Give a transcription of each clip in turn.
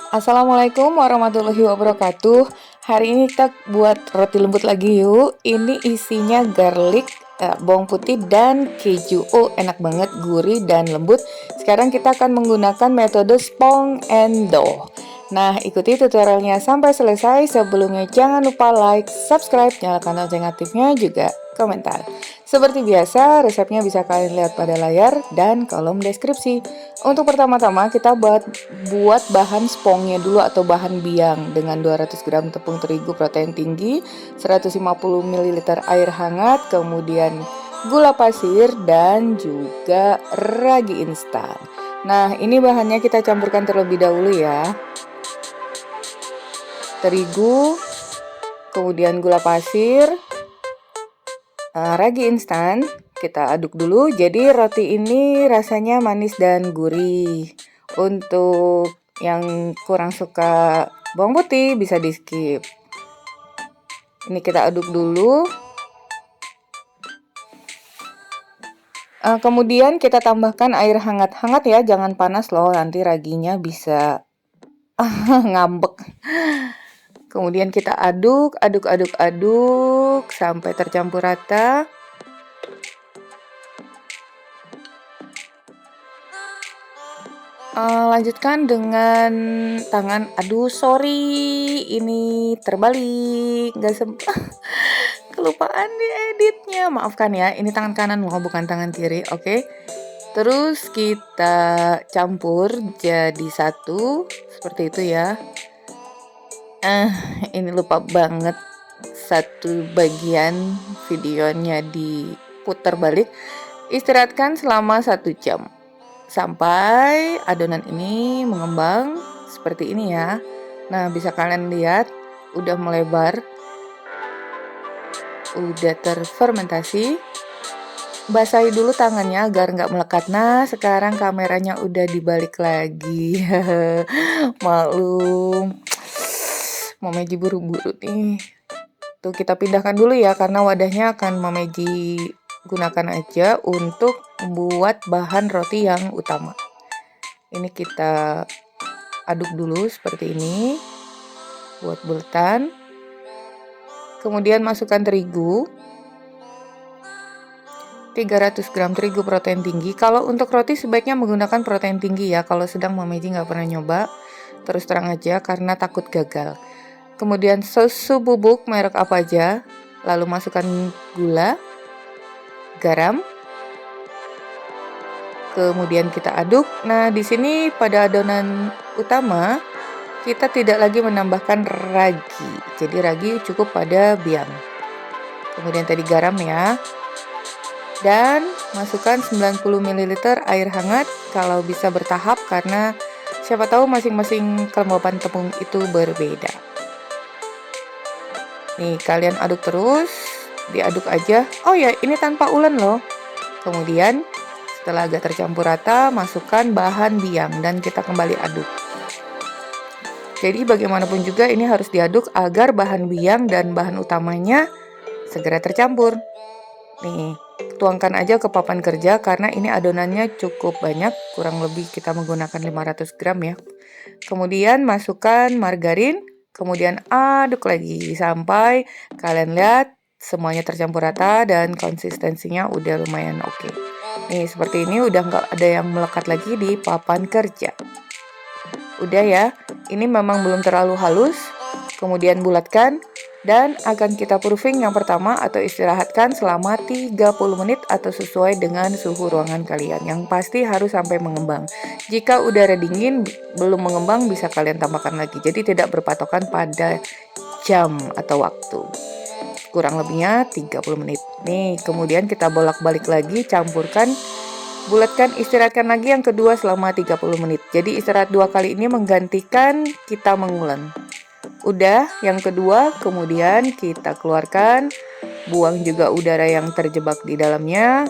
Assalamualaikum warahmatullahi wabarakatuh. Hari ini kita buat roti lembut lagi yuk. Ini isinya garlic, bawang putih dan keju. Oh, enak banget, gurih dan lembut. Sekarang kita akan menggunakan metode spong and dough. Nah, ikuti tutorialnya sampai selesai. Sebelumnya jangan lupa like, subscribe, nyalakan lonceng aktifnya juga komentar. Seperti biasa, resepnya bisa kalian lihat pada layar dan kolom deskripsi. Untuk pertama-tama kita buat bahan spongnya dulu atau bahan biang dengan 200 gram tepung terigu protein tinggi, 150 ml air hangat, kemudian gula pasir dan juga ragi instan. Nah, ini bahannya kita campurkan terlebih dahulu ya. Terigu, kemudian gula pasir, ragi instan, kita aduk dulu. Jadi roti ini rasanya manis dan gurih. Untuk yang kurang suka bawang putih bisa di skip. Ini kita aduk dulu. Kemudian kita tambahkan air hangat-hangat ya, jangan panas loh, nanti raginya bisa ngambek. Kemudian kita aduk sampai tercampur rata. Lanjutkan dengan tangan. Aduh, sorry, ini terbalik, nggak sempat. Kelupaan di editnya, maafkan ya. Ini tangan kanan loh, bukan tangan kiri. Oke. Terus kita campur jadi satu seperti itu ya. Ini lupa banget satu bagian videonya diputar balik. Istirahatkan selama 1 jam sampai adonan ini mengembang seperti ini ya. Nah, bisa kalian lihat udah melebar, udah terfermentasi. Basahi dulu tangannya agar nggak melekat. Nah, sekarang kameranya udah dibalik lagi. Maklum, Momeji buru-buru nih. Tuh, kita pindahkan dulu ya karena wadahnya akan Momeji gunakan aja untuk membuat bahan roti yang utama. Ini kita aduk dulu seperti ini, buat bulatan. Kemudian masukkan terigu, 300 gram terigu protein tinggi. Kalau untuk roti sebaiknya menggunakan protein tinggi ya. Kalau sedang Momeji nggak pernah nyoba, terus terang aja karena takut gagal. Kemudian susu bubuk merek apa aja. Lalu masukkan gula, garam. Kemudian kita aduk. Nah, di sini pada adonan utama kita tidak lagi menambahkan ragi. Jadi ragi cukup pada biang. Kemudian tadi garam ya. Dan masukkan 90 ml air hangat, kalau bisa bertahap karena siapa tahu masing-masing kelembapan tepung itu berbeda. Nih, kalian aduk terus, diaduk aja. Oh ya, ini tanpa ulen loh. Kemudian setelah agak tercampur rata, masukkan bahan biang dan kita kembali aduk. Jadi bagaimanapun juga ini harus diaduk agar bahan biang dan bahan utamanya segera tercampur. Nih, tuangkan aja ke papan kerja karena ini adonannya cukup banyak, kurang lebih kita menggunakan 500 gram ya. Kemudian masukkan margarin, kemudian aduk lagi sampai kalian lihat semuanya tercampur rata dan konsistensinya udah lumayan oke. Nih, seperti ini udah nggak ada yang melekat lagi di papan kerja. Udah ya, ini memang belum terlalu halus. Kemudian bulatkan dan akan kita proofing yang pertama atau istirahatkan selama 30 menit atau sesuai dengan suhu ruangan kalian. Yang pasti harus sampai mengembang. Jika udara dingin belum mengembang bisa kalian tambahkan lagi. Jadi tidak berpatokan pada jam atau waktu. Kurang lebihnya 30 menit. Nih, kemudian kita bolak-balik lagi, campurkan, bulatkan, istirahatkan lagi yang kedua selama 30 menit. Jadi istirahat 2 kali ini menggantikan kita mengulen. Udah, yang kedua, kemudian kita keluarkan, buang juga udara yang terjebak di dalamnya.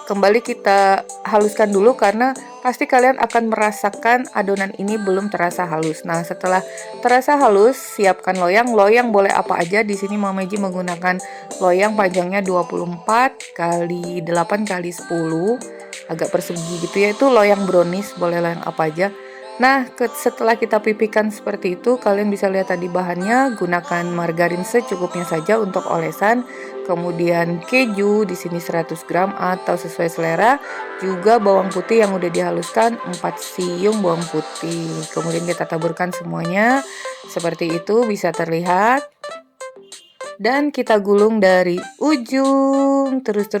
Kembali kita haluskan dulu karena pasti kalian akan merasakan adonan ini belum terasa halus. Nah, setelah terasa halus, siapkan loyang. Loyang boleh apa aja. Di sini Momeji menggunakan loyang panjangnya 24 kali 8 kali 10, agak persegi gitu ya. Itu loyang brownies, boleh loyang apa aja. Nah, setelah kita pipihkan seperti itu, kalian bisa lihat tadi bahannya, gunakan margarin secukupnya saja untuk olesan, kemudian keju di sini 100 gram atau sesuai selera, juga bawang putih yang udah dihaluskan 4 siung bawang putih. Kemudian kita taburkan semuanya seperti itu, bisa terlihat. Dan kita gulung dari ujung terus.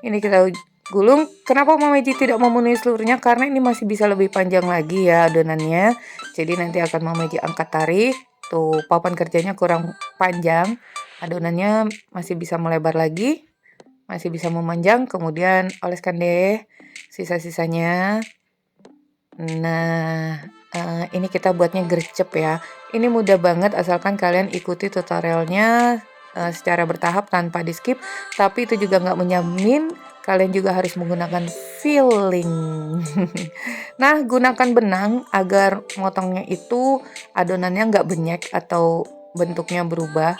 Ini kita gulung. Kenapa Mama Ji tidak memenuhi seluruhnya? Karena ini masih bisa lebih panjang lagi ya adonannya. Jadi nanti akan Mama Ji angkat tarik. Tuh, papan kerjanya kurang panjang. Adonannya masih bisa melebar lagi. Masih bisa memanjang. Kemudian oleskan deh sisa-sisanya. Nah, ini kita buatnya gercep ya. Ini mudah banget asalkan kalian ikuti tutorialnya secara bertahap tanpa di skip. Tapi itu juga nggak menjamin kalian juga harus menggunakan filling. Nah, gunakan benang agar motongnya itu adonannya nggak benyek atau bentuknya berubah.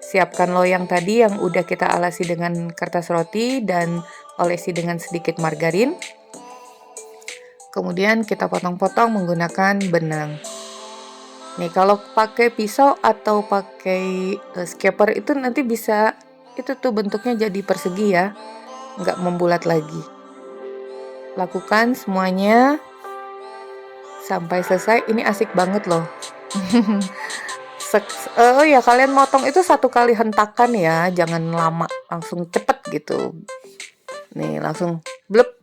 Siapkan loyang tadi yang udah kita alasi dengan kertas roti dan olesi dengan sedikit margarin. Kemudian kita potong-potong menggunakan benang. Nih, kalau pakai pisau atau pakai scraper itu nanti bisa itu tuh bentuknya jadi persegi ya, nggak membulat lagi. Lakukan semuanya sampai selesai. Ini asik banget loh. Oh ya, kalian motong itu 1 kali hentakan ya, jangan lama, langsung cepet gitu. Nih, langsung blep.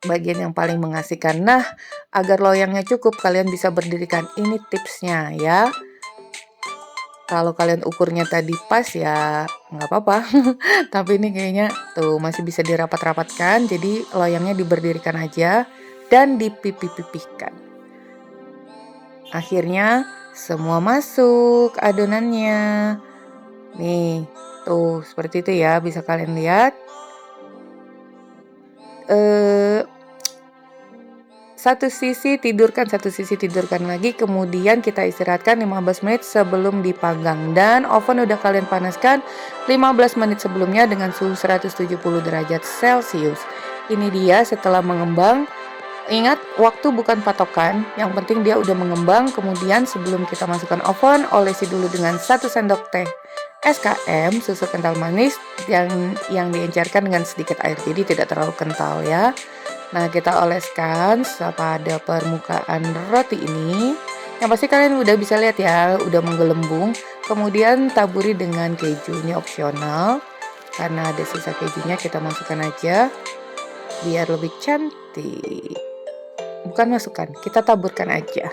Bagian yang paling mengasihkan. Nah, agar loyangnya cukup, kalian bisa berdirikan. Ini tipsnya ya. Kalau kalian ukurnya tadi pas ya nggak apa-apa. Tapi ini kayaknya tuh masih bisa dirapat-rapatkan. Jadi loyangnya diberdirikan aja dan dipipih-pipihkan. Akhirnya semua masuk adonannya. Nih, tuh seperti itu ya, bisa kalian lihat. Satu sisi tidurkan lagi, kemudian kita istirahatkan 15 menit sebelum dipanggang. Dan oven udah kalian panaskan 15 menit sebelumnya dengan suhu 170 derajat Celcius. Ini dia setelah mengembang. Ingat, waktu bukan patokan, yang penting dia udah mengembang. Kemudian sebelum kita masukkan oven, olesi dulu dengan 1 sendok teh SKM, susu kental manis yang diencerkan dengan sedikit air, jadi tidak terlalu kental ya. Nah, kita oleskan pada permukaan roti ini. Yang pasti kalian udah bisa lihat ya, udah menggelembung. Kemudian taburi dengan keju, ini opsional. Karena ada sisa kejunya, kita masukkan aja biar lebih cantik. Bukan masukkan, kita taburkan aja.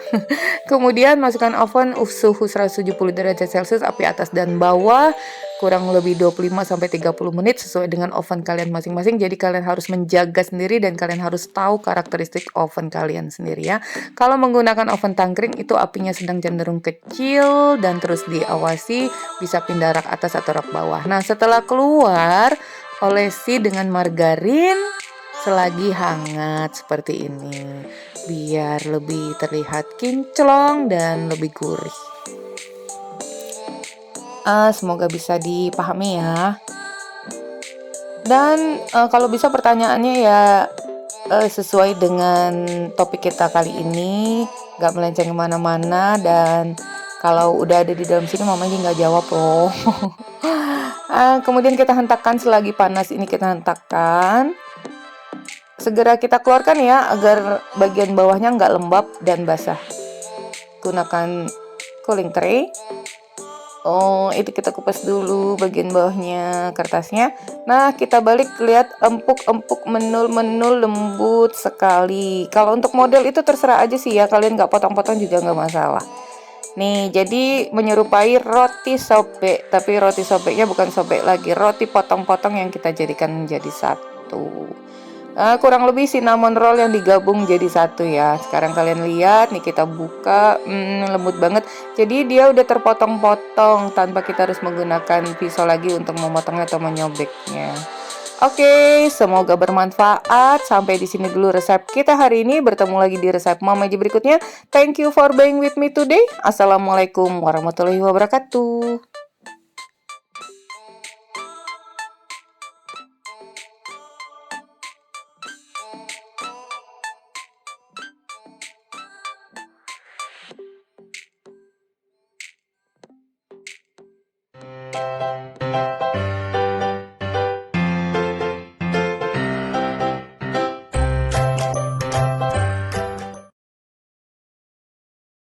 Kemudian masukkan oven suhu 170 derajat Celcius, api atas dan bawah, kurang lebih 25-30 menit sesuai dengan oven kalian masing-masing. Jadi kalian harus menjaga sendiri dan kalian harus tahu karakteristik oven kalian sendiri ya. Kalau menggunakan oven tangkring itu apinya sedang cenderung kecil dan terus diawasi, bisa pindah rak atas atau rak bawah. Nah, setelah keluar, olesi dengan margarin selagi hangat seperti ini, biar lebih terlihat kinclong dan lebih gurih. Semoga bisa dipahami ya. Dan kalau bisa pertanyaannya ya sesuai dengan topik kita kali ini, nggak melenceng kemana-mana. Dan kalau udah ada di dalam sini Mama Ji nggak jawab loh. Kemudian kita hentakkan selagi panas ini, kita hentakkan. Segera kita keluarkan ya, agar bagian bawahnya nggak lembab dan basah. Gunakan cooling tray. Oh, itu kita kupas dulu bagian bawahnya kertasnya. Nah, kita balik, lihat empuk-empuk, menul-menul, lembut sekali. Kalau untuk model itu terserah aja sih ya, kalian nggak potong-potong juga nggak masalah. Nih, jadi menyerupai roti sobek, tapi roti sobeknya bukan sobek lagi, roti potong-potong yang kita jadikan menjadi satu. Kurang lebih cinnamon roll yang digabung jadi satu ya. Sekarang kalian lihat nih, kita buka, lembut banget. Jadi dia udah terpotong-potong tanpa kita harus menggunakan pisau lagi untuk memotongnya atau menyobeknya. Oke, semoga bermanfaat. Sampai di sini dulu resep kita hari ini. Bertemu lagi di resep Mama Ji berikutnya. Thank you for being with me today. Assalamualaikum warahmatullahi wabarakatuh.